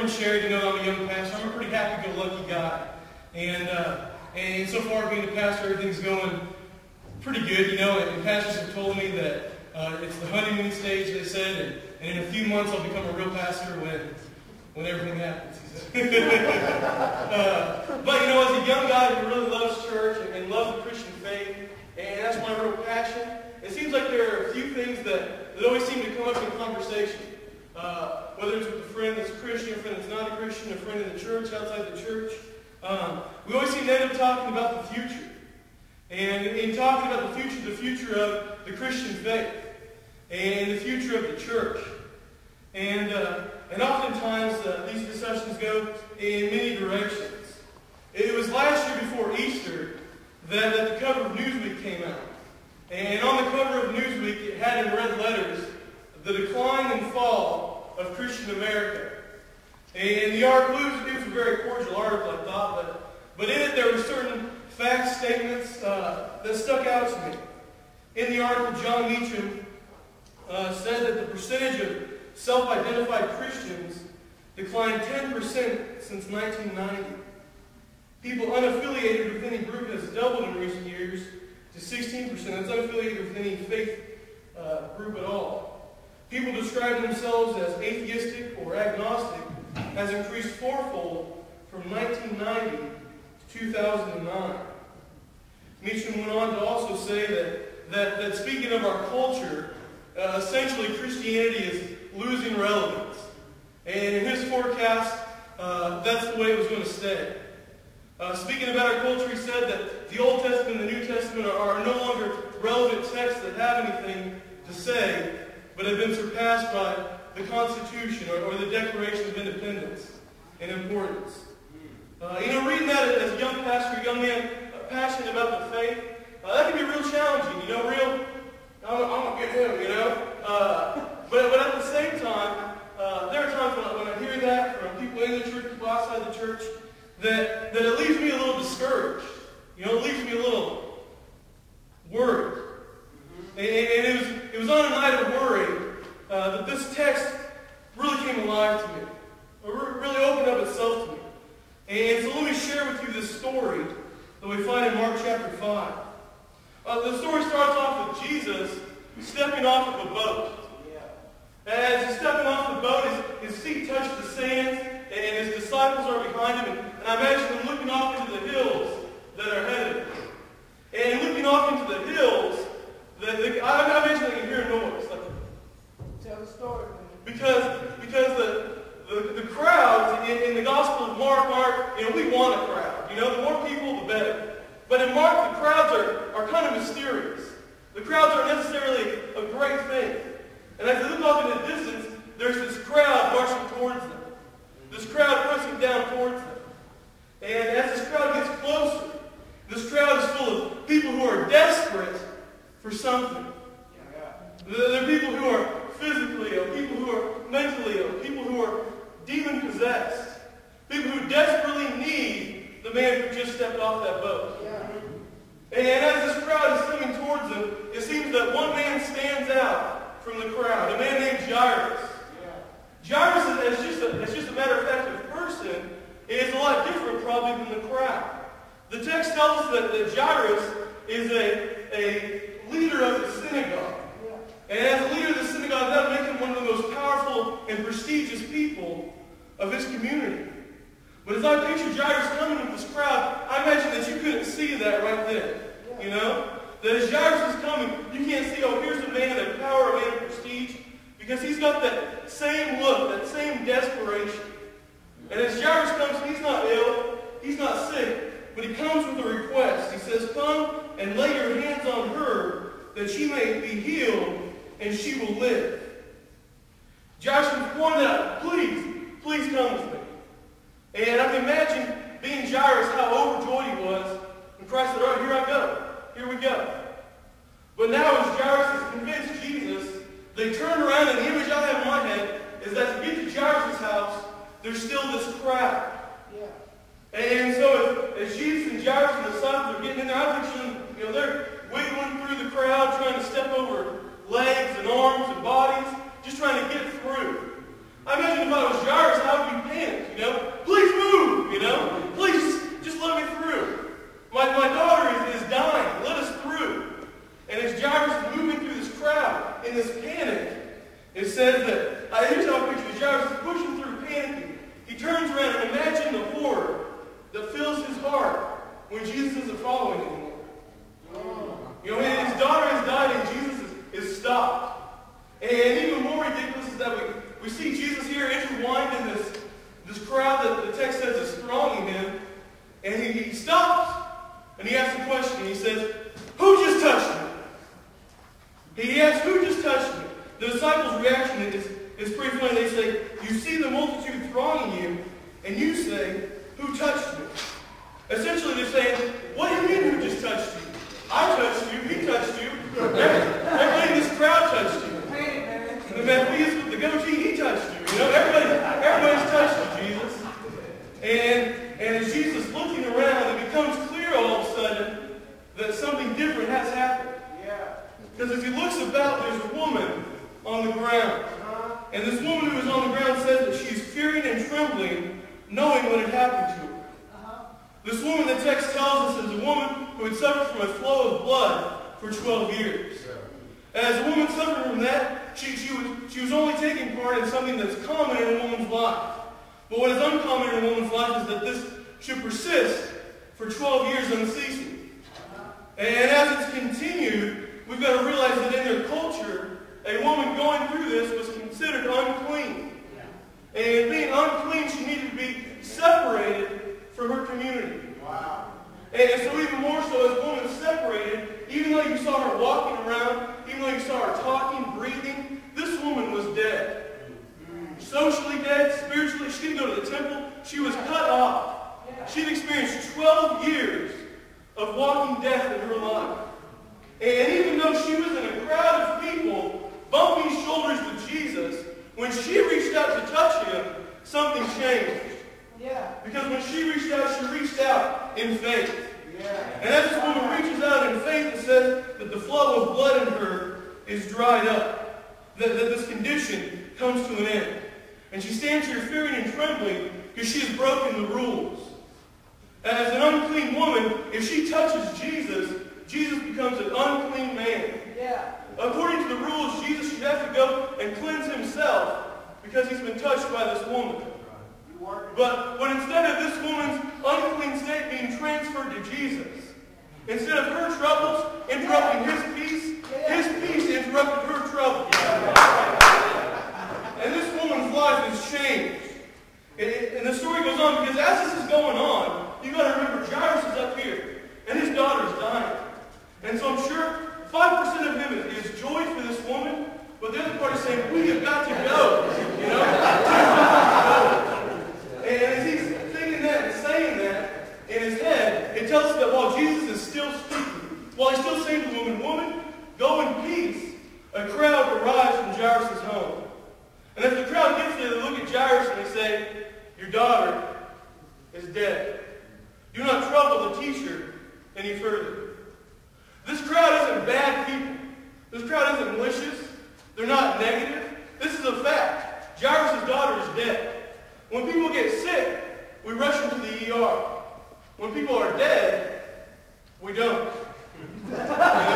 everyone shared, I'm a young pastor. I'm a pretty happy-go-lucky guy. And so far being a pastor, everything's going pretty good, and pastors have told me that it's the honeymoon stage, they said, and in a few months I'll become a real pastor when everything happens, he said. But, as a young guy who really loves church and loves the Christian faith, and that's my real passion, it seems like there are a few things that always seem to come up in conversation. Whether it's with a friend that's a Christian, a friend that's not a Christian, a friend in the church, outside the church. We always seem to end up talking about the future. And in talking about the future of the Christian faith, and the future of the church. And oftentimes these discussions go in many directions. It was last year before Easter that the cover of Newsweek came out. And on the cover of Newsweek, it had in red letters, "The Decline and Fall of Christian America." And the article, it was a very cordial article, I thought, but in it there were certain fact statements that stuck out to me. In the article, John Meacham said that the percentage of self-identified Christians declined 10% since 1990. People unaffiliated with any group has doubled in recent years to 16%. That's unaffiliated with any faith group at all. People describing themselves as atheistic or agnostic has increased fourfold from 1990 to 2009. Meacham went on to also say that speaking of our culture, essentially Christianity is losing relevance. And in his forecast, that's the way it was going to stay. Speaking about our culture, he said that the Old Testament and the New Testament are no longer relevant texts that have anything to say, but have been surpassed by the Constitution or the Declaration of Independence in importance. Reading that as a young pastor, a young man passionate about the faith, that can be real challenging, I'm going to get him, But at the same time, there are times when I hear that from people in the church, people outside the church, that it leaves me a little discouraged. It leaves me a little worried. And it was on a night of worry that this text really came alive to me. It really opened up itself to me. And so let me share with you this story that we find in Mark chapter 5. The story starts off with Jesus stepping off of a boat. As he's stepping off the boat, his feet touch the sand, and his disciples are behind him. And I imagine him looking off into the hills that are ahead of him. And looking off into the hills, I imagine they can hear a noise. Tell the story. Because the crowds in the Gospel of Mark aren't, we want a crowd. The more people, the better. But in Mark, the crowds are kind of mysterious. The crowds aren't necessarily a great thing. And as they look off in the distance, there's this crowd marching towards them. This crowd pressing down towards them. And as this crowd gets closer, this crowd is full of people who are desperate for something. They're people who are physically ill, people who are mentally ill, people who are demon-possessed, people who desperately need the man who just stepped off that boat. And as this crowd is coming towards them, it seems that one man stands out from the crowd, a man named Jairus. Jairus, as just a matter of fact, of person, is a lot different probably than the crowd. The text tells us that Jairus is a leader of the synagogue. And as a leader of the synagogue, that would make him one of the most powerful and prestigious people of his community. But as I picture Jairus coming with this crowd, I imagine that you couldn't see that right then. That as Jairus is coming, you can't see, here's a man of power, a man of prestige, because he's got that same look, that same desperation. And as Jairus comes, he's not ill, he's not sick, but he comes with a request. He says, "Come and lay your hands on her, that she may be healed, and she will live." Jairus pointed out, please come with me. And I can imagine being Jairus, how overjoyed he was when Christ said, "All right, here I go. Here we go." But now as Jairus has convinced Jesus, they turn around, and the image I have in my head is that to get to Jairus' house, there's still this crowd. And so as Jesus and Jairus and the disciples are getting in there, I picture them, they're wiggling through the crowd, trying to step over legs and arms and bodies, just trying to get through. I imagine if I was Jairus, I would be panicked. when Jesus isn't following anymore. You know, his daughter has died and Jesus is stopped. And even more ridiculous is that we see Jesus here intertwined in this crowd that the text says is thronging him. And he stops and he asks a question. He says, "Who just touched me?" He asks, "Who just touched me?" The disciples' reaction is pretty funny. They say, "You see the multitude thronging you, and you say, 'Who touched me?'" Essentially, they're saying, "What do you mean, who just touched you? I touched you, he touched you, everybody in this crowd touched you. And the Methodist with the goatee, he touched you. You know, everybody's touched you, Jesus." And as Jesus is looking around, it becomes clear all of a sudden that something different has happened. Because as he looks about, there's a woman on the ground. And this woman who is on the ground says that she's fearing and trembling, knowing what had happened to her. This woman, the text tells us, is a woman who had suffered from a flow of blood for 12 years. As a woman suffering from that, she was only taking part in something that's common in a woman's life. But what is uncommon in a woman's life is that this should persist for 12 years unceasing. And as it's continued, we've got to realize that in their culture, a woman going through this was considered unclean. And being unclean, she needed to be separated from her community. And so even more so, as a woman separated, even though you saw her walking around, even though you saw her talking, breathing, this woman was dead. Socially dead, spiritually, she didn't go to the temple. She was cut off. She'd experienced 12 years of walking death in her life. And even though she was in a crowd of people bumping shoulders with Jesus, when she reached out to touch him, something changed. Because when she reached out in faith. And as this woman reaches out in faith, it says that the flow of blood in her is dried up. That this condition comes to an end. And she stands here fearing and trembling because she has broken the rules. As an unclean woman, if she touches Jesus, Jesus becomes an unclean man. According to the rules, Jesus should have to go and cleanse himself because he's been touched by this woman. But instead of this woman's unclean state being transferred to Jesus, instead of her troubles interrupting his peace interrupted her trouble. And this woman's life is changed. And the story goes on because as this is going on, you've got to remember Jairus is up here, and his daughter's dying. And so I'm sure 5% of him is joy for this woman, but the other part is saying, we have got to go. You know? And as he's thinking that and saying that in his head, it tells us that while Jesus is still speaking, while he's still saying to the woman, "Woman, go in peace," a crowd arrives from Jairus' home. And as the crowd gets there, they look at Jairus and they say, "Your daughter is dead. Do not trouble the teacher any further." This crowd isn't bad people. This crowd isn't malicious. They're not negative. This is a fact. Jairus' daughter is dead. When people get sick, we rush them to the ER. When people are dead, we don't. You know?